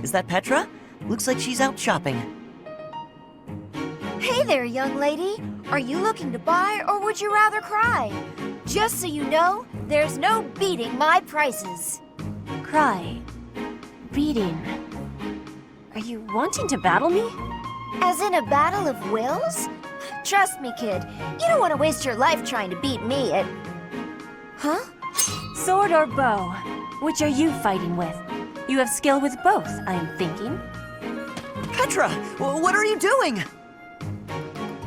is that Petra? Looks like she's out shopping. Hey there, young lady. Are you looking to buy or would you rather cry? Just so you know, there's no beating my prices. Cry. Beating. Are you wanting to battle me? As in a battle of wills? Trust me, kid. You don't want to waste your life trying to beat me at... Huh? Sword or bow? Which are you fighting with? You have skill with both, I'm thinking. Petra, what are you doing?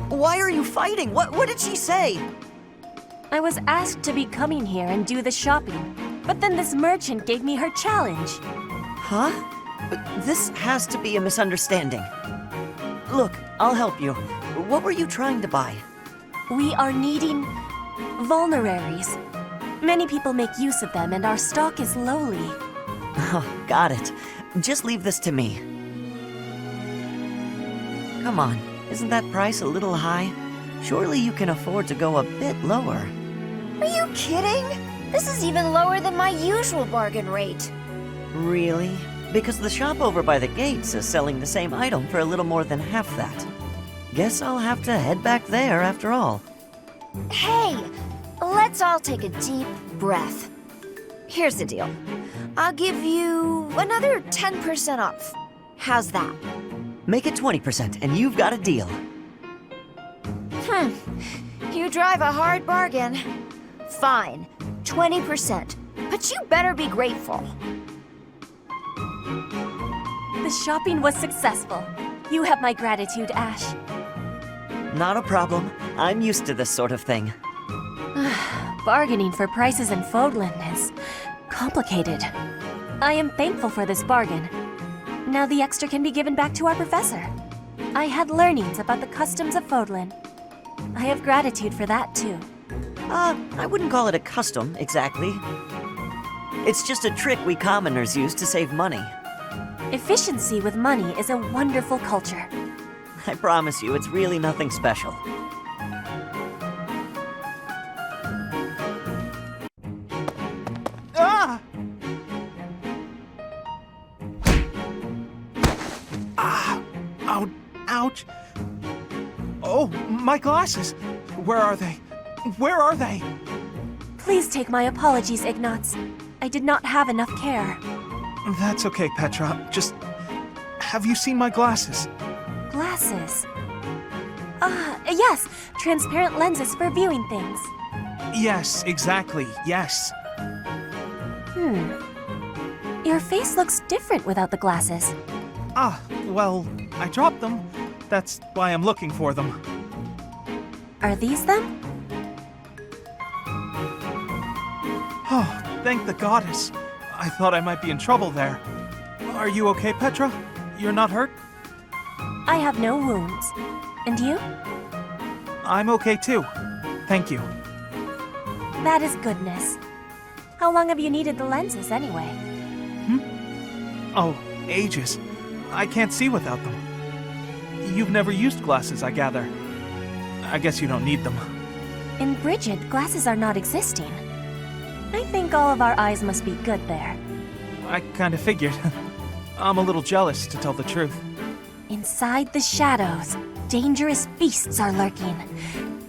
Why are you fighting? What did she say? I was asked to be coming here and do the shopping, but then this merchant gave me her challenge. Huh? This has to be a misunderstanding. Look, I'll help you. What were you trying to buy? We are needing vulneraries. Many people make use of them and our stock is lowly. Oh, got it. Just leave this to me. Come on, isn't that price a little high? Surely you can afford to go a bit lower. Are you kidding? This is even lower than my usual bargain rate. Really? Because the shop over by the gates is selling the same item for a little more than half that. Guess I'll have to head back there after all. Hey, let's all take a deep breath. Here's the deal. I'll give you another 10% off. How's that? Make it 20% and you've got a deal. You drive a hard bargain. Fine, 20%. But you better be grateful. The shopping was successful. You have my gratitude, Ash. Not a problem. I'm used to this sort of thing. Bargaining for prices in Fodlan is complicated. I am thankful for this bargain. Now the extra can be given back to our professor. I had learnings about the customs of Fodlan. I have gratitude for that too. I wouldn't call it a custom, exactly. It's just a trick we commoners use to save money. Efficiency with money is a wonderful culture. I promise you, it's really nothing special. Ah! Ah! Ouch! Oh, my glasses! Where are they? Where are they? Please take my apologies, Ignatz. I did not have enough care. That's okay, Petra. Just... have you seen my glasses? Glasses. Yes. Transparent lenses for viewing things. Yes, exactly. Yes. Your face looks different without the glasses. Well, I dropped them. That's why I'm looking for them. Are these them? Oh, thank the goddess. I thought I might be in trouble there. Are you okay, Petra? You're not hurt? I have no wounds. And you? I'm okay too. Thank you. That is goodness. How long have you needed the lenses anyway? Oh, ages. I can't see without them. You've never used glasses, I gather. I guess you don't need them. In Brigid, glasses are not existing. I think all of our eyes must be good there. I kinda figured. I'm a little jealous, to tell the truth. Inside the shadows, dangerous beasts are lurking.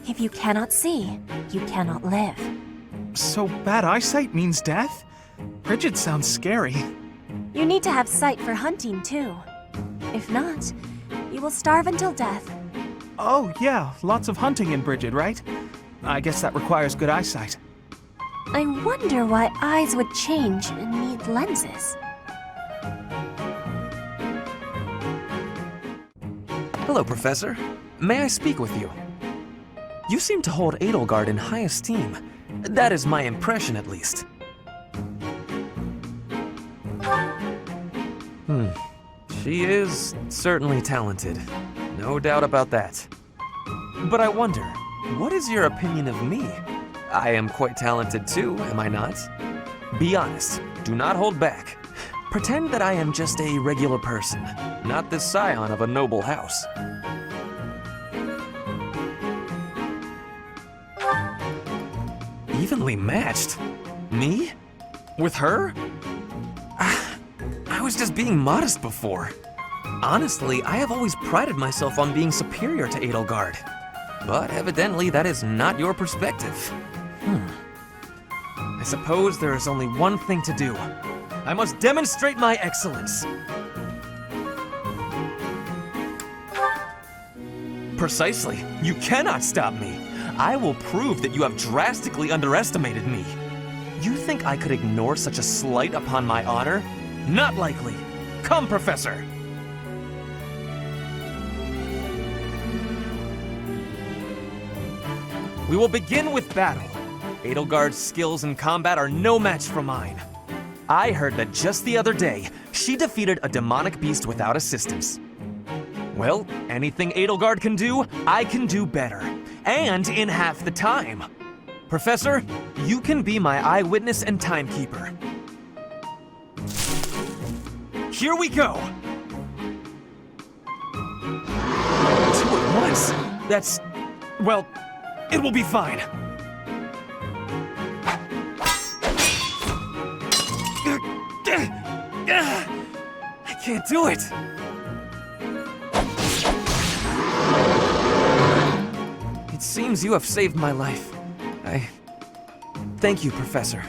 If you cannot see, you cannot live. So bad eyesight means death? Brigid sounds scary. You need to have sight for hunting, too. If not, you will starve until death. Oh, yeah, lots of hunting in Brigid, right? I guess that requires good eyesight. I wonder why eyes would change and need lenses. Hello, Professor. May I speak with you? You seem to hold Edelgard in high esteem. That is my impression, at least. She is certainly talented. No doubt about that. But I wonder, what is your opinion of me? I am quite talented too, am I not? Be honest. Do not hold back. Pretend that I am just a regular person, not the scion of a noble house. Evenly matched? Me? With her? I was just being modest before. Honestly, I have always prided myself on being superior to Edelgard. But evidently, that is not your perspective. I suppose there is only one thing to do. I must demonstrate my excellence. Precisely. You cannot stop me. I will prove that you have drastically underestimated me. You think I could ignore such a slight upon my honor? Not likely. Come, Professor. We will begin with battle. Edelgard's skills in combat are no match for mine. I heard that just the other day, she defeated a demonic beast without assistance. Well, anything Edelgard can do, I can do better. And in half the time. Professor, you can be my eyewitness and timekeeper. Here we go! 2 at once? That's... well, it will be fine. I can't do it. It seems you have saved my life. Thank you, Professor.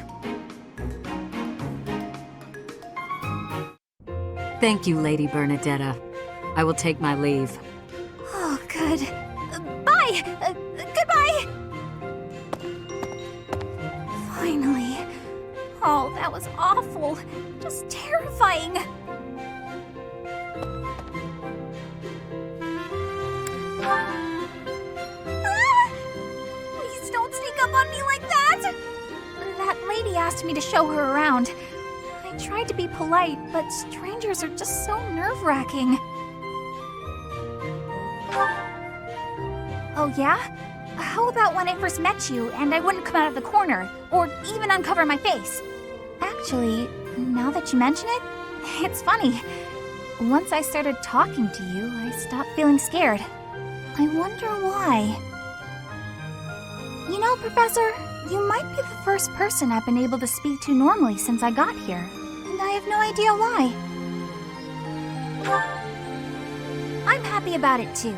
Thank you, Lady Bernadetta. I will take my leave. Oh, good. Bye! Goodbye! Finally. Oh, that was awful. Just terrifying. Please don't sneak up on me like that! That lady asked me to show her around. I tried to be polite, but strangers are just so nerve-wracking. Oh, yeah? How about when I first met you and I wouldn't come out of the corner, or even uncover my face? Actually, now that you mention it, it's funny. Once I started talking to you, I stopped feeling scared. I wonder why. You know, Professor, you might be the first person I've been able to speak to normally since I got here, and I have no idea why. I'm happy about it too.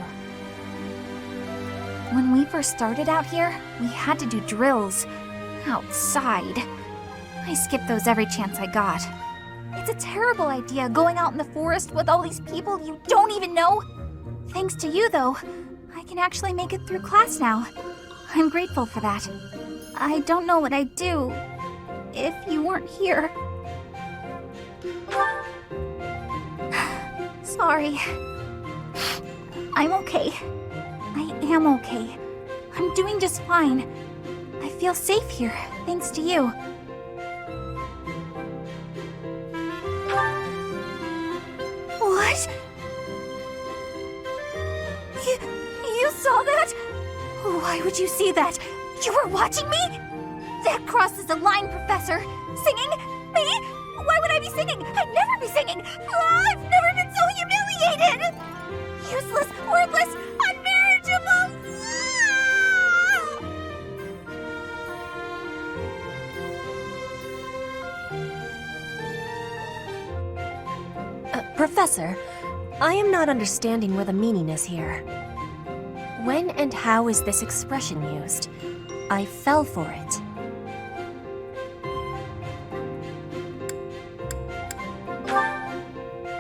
When we first started out here, we had to do drills outside. I skipped those every chance I got. It's a terrible idea going out in the forest with all these people you don't even know. Thanks to you, though, I can actually make it through class now. I'm grateful for that. I don't know what I'd do if you weren't here. Sorry. I'm okay. I am okay. I'm doing just fine. I feel safe here, thanks to you. What? You saw that? Why would you see that? You were watching me? That crosses the line, Professor. Singing? Me? Why would I be singing? I'd never be singing. I've never been so humiliated. Useless, worthless, unmarriageable. Professor, I am not understanding where the meaning is here. When and how is this expression used? I fell for it.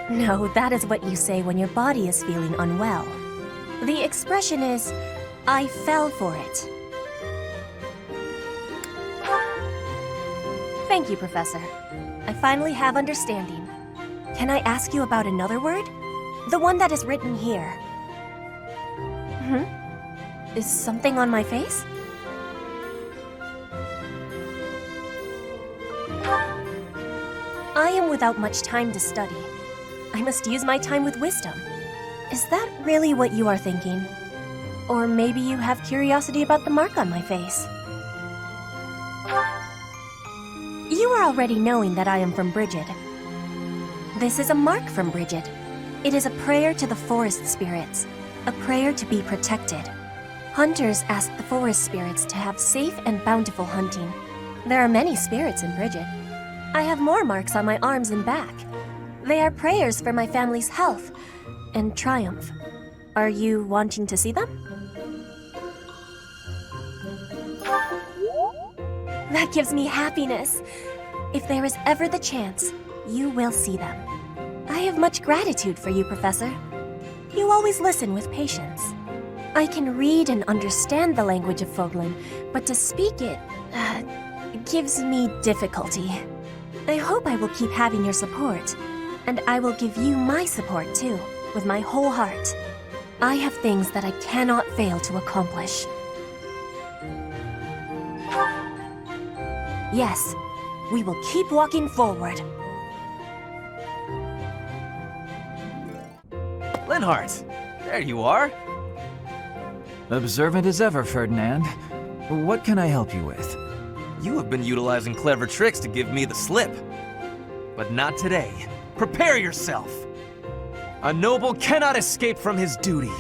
No, that is what you say when your body is feeling unwell. The expression is, I fell for it. Thank you, Professor. I finally have understanding. Can I ask you about another word? The one that is written here. Is something on my face? I am without much time to study. I must use my time with wisdom. Is that really what you are thinking? Or maybe you have curiosity about the mark on my face. You are already knowing that I am from Brigid. This is a mark from Brigid. It is a prayer to the forest spirits, a prayer to be protected. Hunters ask the forest spirits to have safe and bountiful hunting. There are many spirits in Brigid. I have more marks on my arms and back. They are prayers for my family's health and triumph. Are you wanting to see them? That gives me happiness. If there is ever the chance, you will see them. I have much gratitude for you, Professor. You always listen with patience. I can read and understand the language of Foglan, but to speak it, gives me difficulty. I hope I will keep having your support, and I will give you my support too, with my whole heart. I have things that I cannot fail to accomplish. Yes, we will keep walking forward. Linhardt, there you are. Observant as ever, Ferdinand. What can I help you with? You have been utilizing clever tricks to give me the slip. But not today. Prepare yourself. A noble cannot escape from his duty.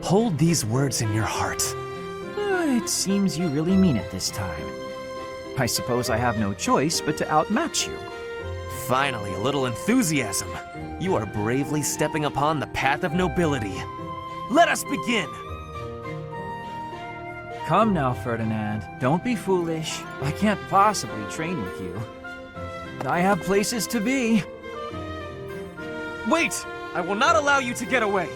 Hold these words in your heart. It seems you really mean it this time. I suppose I have no choice but to outmatch you. Finally, a little enthusiasm. You are bravely stepping upon the path of nobility. Let us begin! Come now, Ferdinand. Don't be foolish. I can't possibly train with you. I have places to be. Wait! I will not allow you to get away!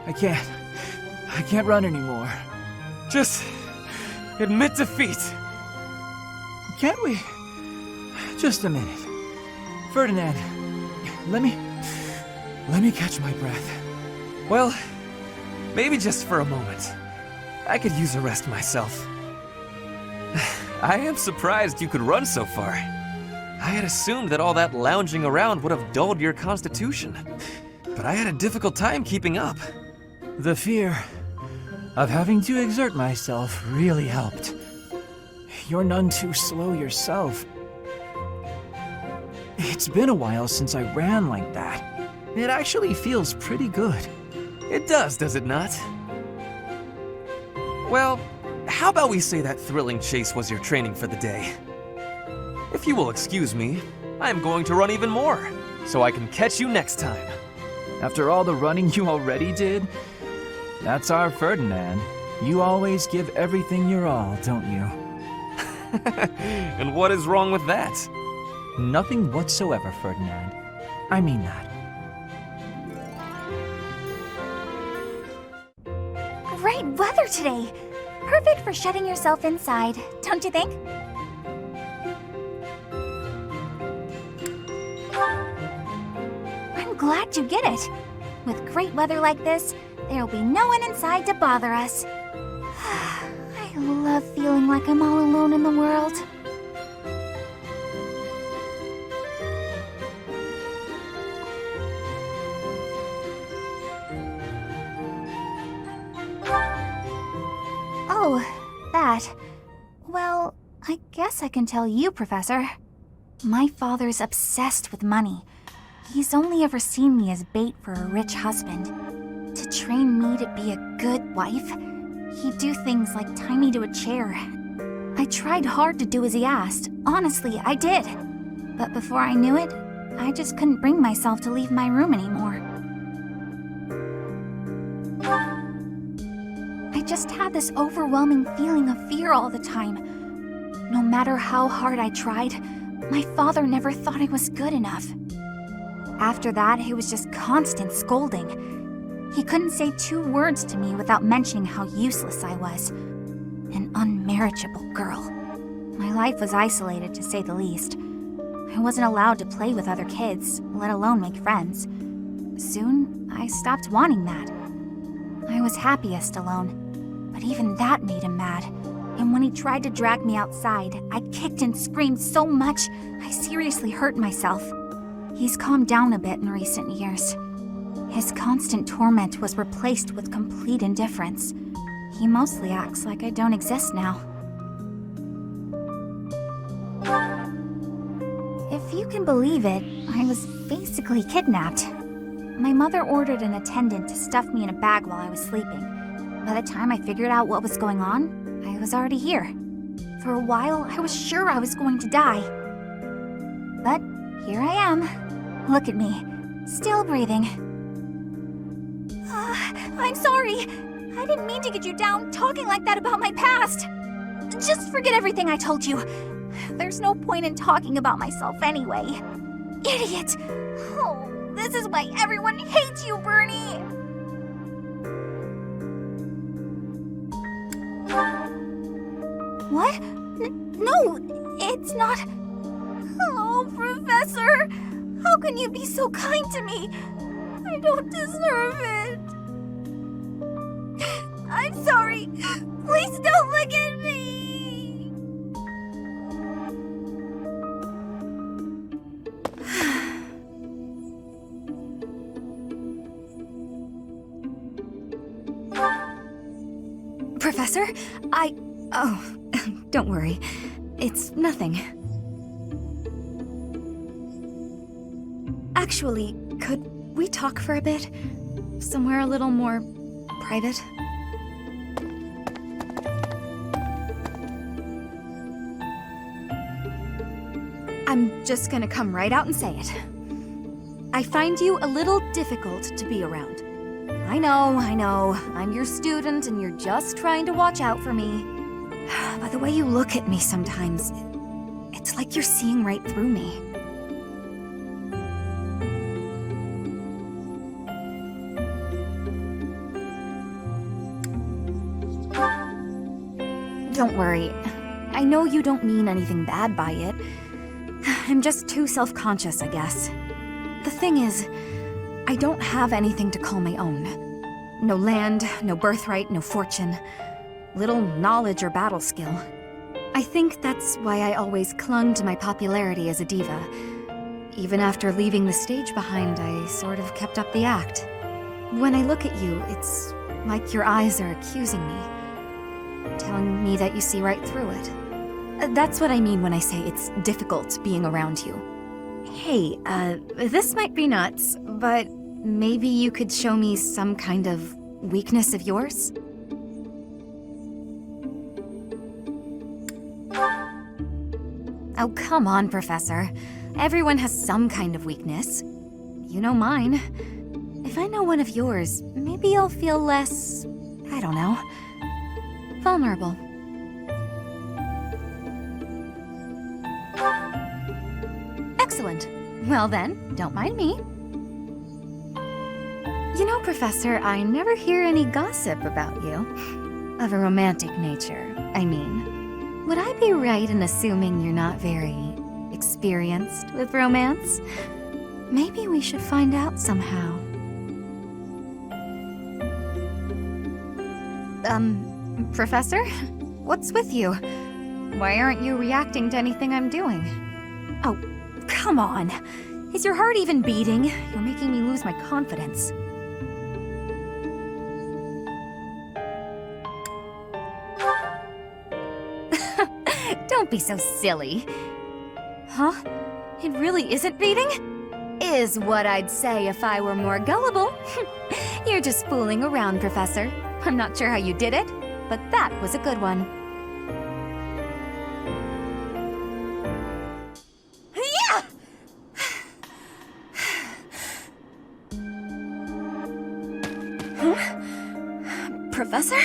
I can't run anymore. Just admit defeat. Can't we? Just a minute. Ferdinand, let me catch my breath. Well, maybe just for a moment. I could use a rest myself. I am surprised you could run so far. I had assumed that all that lounging around would have dulled your constitution, but I had a difficult time keeping up. The fear of having to exert myself really helped. You're none too slow yourself. It's been a while since I ran like that. It actually feels pretty good. It does it not? Well, how about we say that thrilling chase was your training for the day? If you will excuse me, I am going to run even more, so I can catch you next time. After all the running you already did, that's our Ferdinand. You always give everything your all, don't you? And what is wrong with that? Nothing whatsoever, Ferdinand. I mean that. Great weather today. Perfect for shutting yourself inside, don't you think? I'm glad you get it. With great weather like this, there'll be no one inside to bother us. I love feeling like I'm all alone in the world. Oh, that. Well, I guess I can tell you, Professor. My father's obsessed with money. He's only ever seen me as bait for a rich husband. To train me to be a good wife, he'd do things like tie me to a chair. I tried hard to do as he asked. Honestly, I did. But before I knew it, I just couldn't bring myself to leave my room anymore. I just had this overwhelming feeling of fear all the time. No matter how hard I tried, my father never thought I was good enough. After that, it was just constant scolding. He couldn't say 2 words to me without mentioning how useless I was. An unmarriageable girl. My life was isolated, to say the least. I wasn't allowed to play with other kids, let alone make friends. Soon, I stopped wanting that. I was happiest alone, but even that made him mad. And when he tried to drag me outside, I kicked and screamed so much, I seriously hurt myself. He's calmed down a bit in recent years. His constant torment was replaced with complete indifference. He mostly acts like I don't exist now. If you can believe it, I was basically kidnapped. My mother ordered an attendant to stuff me in a bag while I was sleeping. By the time I figured out what was going on, I was already here. For a while, I was sure I was going to die. But here I am. Look at me, still breathing. I'm sorry. I didn't mean to get you down talking like that about my past. Just forget everything I told you. There's no point in talking about myself anyway. Idiot! Oh, this is why everyone hates you, Bernie! What? No, it's not... Oh, Professor! How can you be so kind to me? I don't deserve it. I'm sorry. Please don't look at me. Professor, Oh, don't worry. It's nothing. Actually, could we talk for a bit? Somewhere a little more private? I'm just gonna come right out and say it. I find you a little difficult to be around. I know. I'm your student and you're just trying to watch out for me. But the way you look at me sometimes, it's like you're seeing right through me. Don't worry. I know you don't mean anything bad by it. I'm just too self-conscious, I guess. The thing is, I don't have anything to call my own. No land, no birthright, no fortune. Little knowledge or battle skill. I think that's why I always clung to my popularity as a diva. Even after leaving the stage behind, I sort of kept up the act. When I look at you, it's like your eyes are accusing me. Telling me that you see right through it. That's what I mean when I say it's difficult being around you. Hey, this might be nuts, but maybe you could show me some kind of weakness of yours? Oh, come on, Professor. Everyone has some kind of weakness. You know mine. If I know one of yours, maybe I'll feel less... I don't know... vulnerable. Excellent. Well then, don't mind me. You know, Professor, I never hear any gossip about you. Of a romantic nature, I mean. Would I be right in assuming you're not very experienced with romance? Maybe we should find out somehow. Professor? What's with you? Why aren't you reacting to anything I'm doing? Oh, come on. Is your heart even beating? You're making me lose my confidence. Don't be so silly. Huh? It really isn't beating? Is what I'd say if I were more gullible. You're just fooling around, Professor. I'm not sure how you did it, but that was a good one. Yeah! Huh? Professor?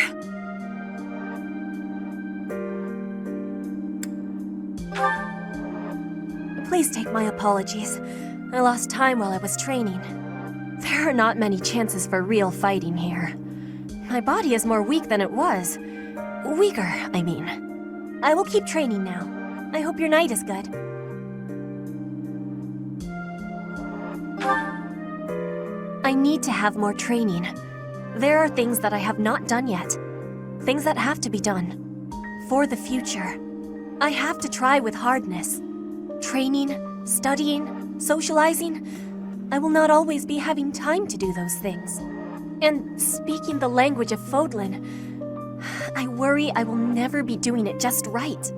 Please take my apologies. I lost time while I was training. There are not many chances for real fighting here. My body is more weak than it was. Weaker, I mean. I will keep training now. I hope your night is good. I need to have more training. There are things that I have not done yet. Things that have to be done. For the future. I have to try with hardness. Training, studying, socializing. I will not always be having time to do those things. And speaking the language of Fodlan, I worry I will never be doing it just right.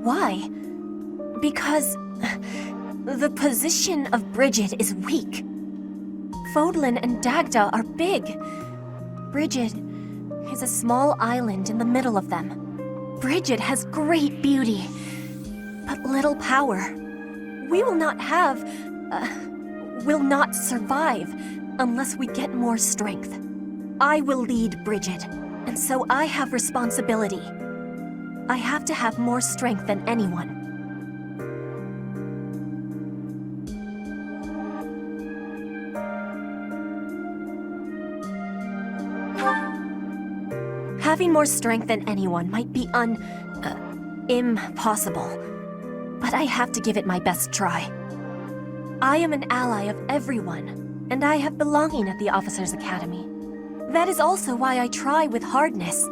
Why? Because the position of Brigid is weak. Fodlan and Dagda are big. Brigid is a small island in the middle of them. Bridget has great beauty, but little power. We will not survive unless we get more strength. I will lead Bridget, and so I have responsibility. I have to have more strength than anyone. Having more strength than anyone might be impossible. But I have to give it my best try. I am an ally of everyone, and I have belonging at the Officers' Academy. That is also why I try with hardness.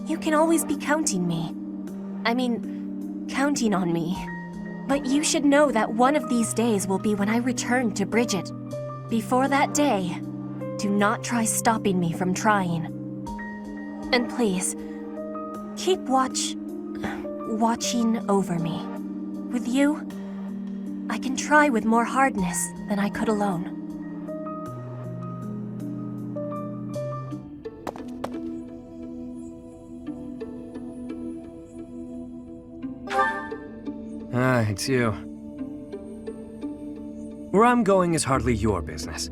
You can always be counting on me. But you should know that one of these days will be when I return to Bridget. Before that day, do not try stopping me from trying. And please, keep watching over me. With you, I can try with more hardness than I could alone. It's you. Where I'm going is hardly your business.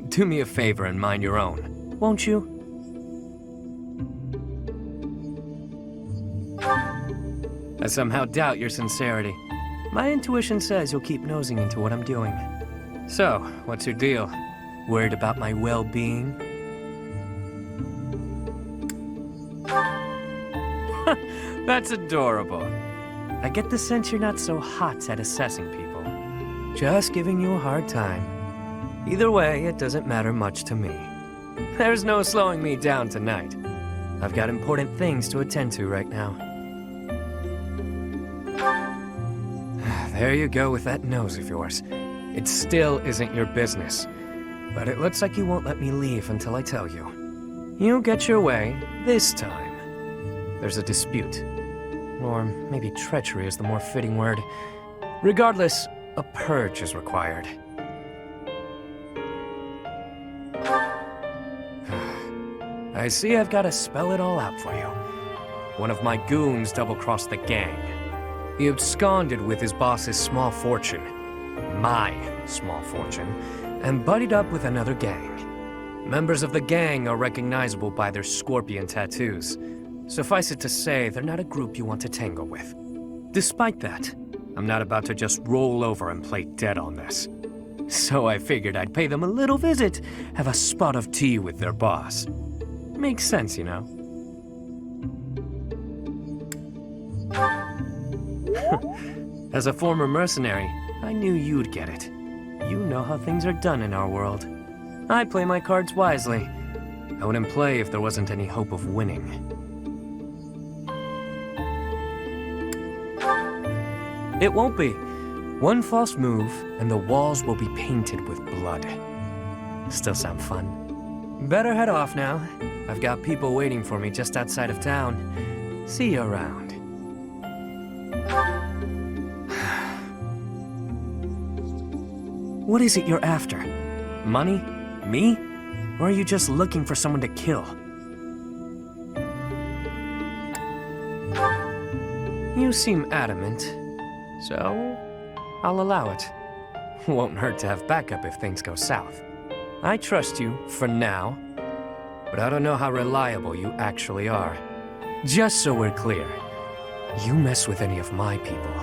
Do me a favor and mind your own, won't you? I somehow doubt your sincerity. My intuition says you'll keep nosing into what I'm doing. So, what's your deal? Worried about my well-being? That's adorable. I get the sense you're not so hot at assessing people. Just giving you a hard time. Either way, it doesn't matter much to me. There's no slowing me down tonight. I've got important things to attend to right now. There you go with that nose of yours. It still isn't your business. But it looks like you won't let me leave until I tell you. You'll get your way this time. There's a dispute. Or maybe treachery is the more fitting word. Regardless, a purge is required. I see I've got to spell it all out for you. One of my goons double-crossed the gang. He absconded with his boss's small fortune, my small fortune, and buddied up with another gang. Members of the gang are recognizable by their scorpion tattoos. Suffice it to say, they're not a group you want to tangle with. Despite that, I'm not about to just roll over and play dead on this. So I figured I'd pay them a little visit, have a spot of tea with their boss. Makes sense, you know? As a former mercenary, I knew you'd get it. You know how things are done in our world. I play my cards wisely. I wouldn't play if there wasn't any hope of winning. It won't be. One false move, and the walls will be painted with blood. Still sound fun? Better head off now. I've got people waiting for me just outside of town. See you around. What is it you're after? Money? Me? Or are you just looking for someone to kill? You seem adamant, so I'll allow it. Won't hurt to have backup if things go south. I trust you, for now, but I don't know how reliable you actually are. Just so we're clear, you mess with any of my people,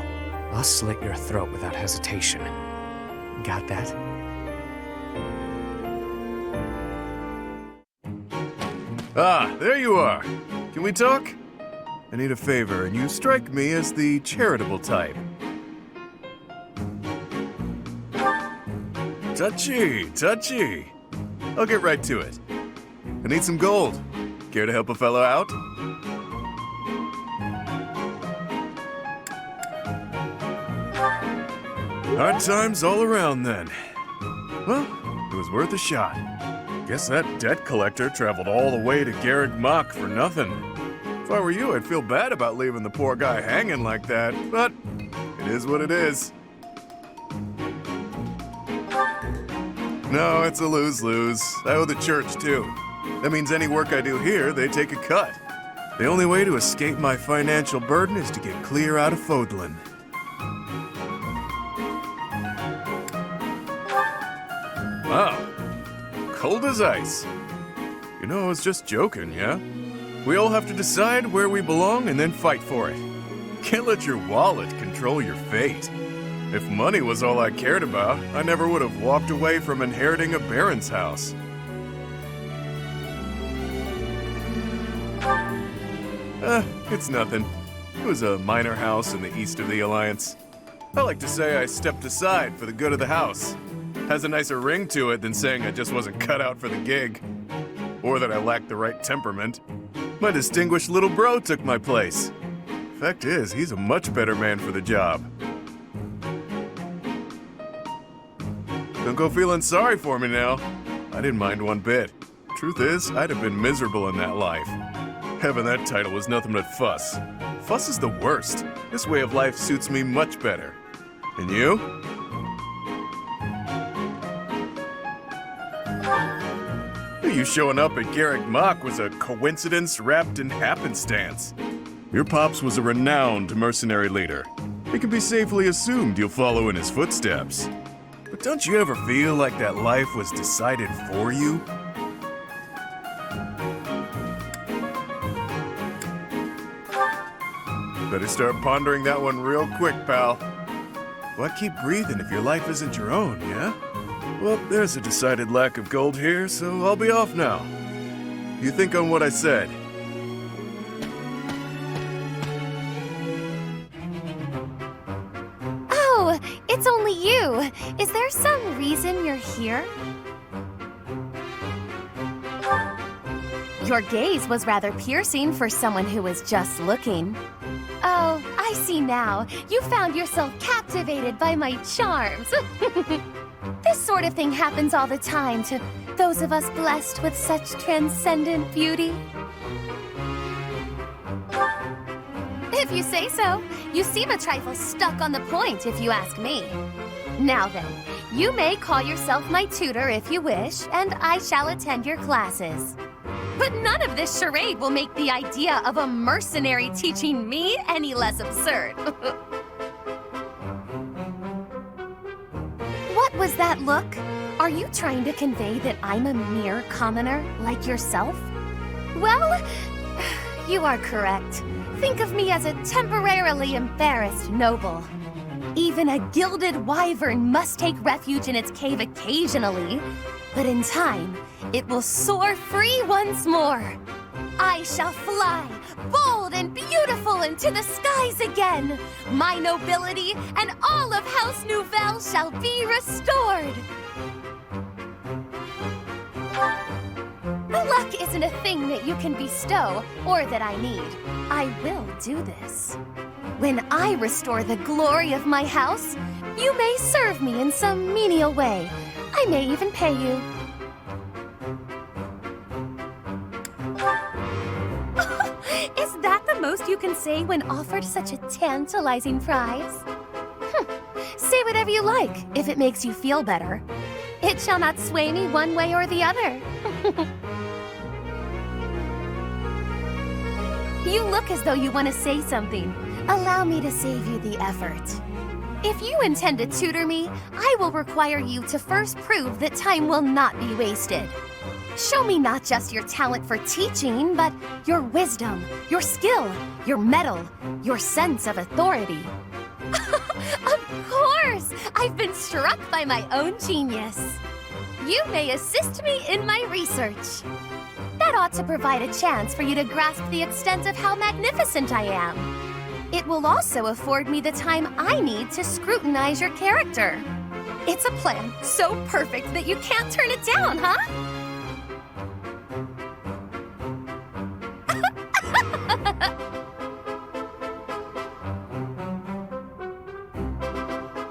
I'll slit your throat without hesitation. Got that? Ah, there you are. Can we talk? I need a favor, and you strike me as the charitable type. Touchy, touchy. I'll get right to it. I need some gold. Care to help a fellow out? Hard times all around then. Well, it was worth a shot. Guess that debt collector traveled all the way to Garreg Mach for nothing. If I were you, I'd feel bad about leaving the poor guy hanging like that, but it is what it is. No, it's a lose-lose. I owe the church, too. That means any work I do here, they take a cut. The only way to escape my financial burden is to get clear out of Fodlan. Wow. Cold as ice. You know, I was just joking, yeah? We all have to decide where we belong and then fight for it. Can't let your wallet control your fate. If money was all I cared about, I never would have walked away from inheriting a baron's house. It's nothing. It was a minor house in the east of the Alliance. I like to say I stepped aside for the good of the house. Has a nicer ring to it than saying I just wasn't cut out for the gig. Or that I lacked the right temperament. My distinguished little bro took my place. Fact is, he's a much better man for the job. Don't go feeling sorry for me now. I didn't mind one bit. Truth is, I'd have been miserable in that life. Having that title was nothing but fuss. Fuss is the worst. This way of life suits me much better. And you? You showing up at Garrick Mach was a coincidence wrapped in happenstance. Your pops was a renowned mercenary leader. It can be safely assumed you'll follow in his footsteps. But don't you ever feel like that life was decided for you? Better start pondering that one real quick, pal. Why keep breathing if your life isn't your own, yeah? Well, there's a decided lack of gold here, so I'll be off now. You think on what I said. Oh, it's only you. Is there some reason you're here? Your gaze was rather piercing for someone who was just looking. Oh, I see now. You found yourself captivated by my charms. This sort of thing happens all the time to those of us blessed with such transcendent beauty. If you say so. You seem a trifle stuck on the point, if you ask me. Now then, you may call yourself my tutor if you wish, and I shall attend your classes. But none of this charade will make the idea of a mercenary teaching me any less absurd. What was that look? Are you trying to convey that I'm a mere commoner like yourself? Well, you are correct. Think of me as a temporarily embarrassed noble. Even a gilded wyvern must take refuge in its cave occasionally, but in time, it will soar free once more. I shall fly, bold and beautiful, into the skies again. My nobility and all of House Nouvelle shall be restored. Luck isn't a thing that you can bestow or that I need. I will do this. When I restore the glory of my house, you may serve me in some menial way. I may even pay you. Is that the most you can say when offered such a tantalizing prize? Say whatever you like, if it makes you feel better. It shall not sway me one way or the other. You look as though you want to say something. Allow me to save you the effort. If you intend to tutor me, I will require you to first prove that time will not be wasted. Show me not just your talent for teaching, but your wisdom, your skill, your mettle, your sense of authority. Of course! I've been struck by my own genius. You may assist me in my research. That ought to provide a chance for you to grasp the extent of how magnificent I am. It will also afford me the time I need to scrutinize your character. It's a plan so perfect that you can't turn it down, huh?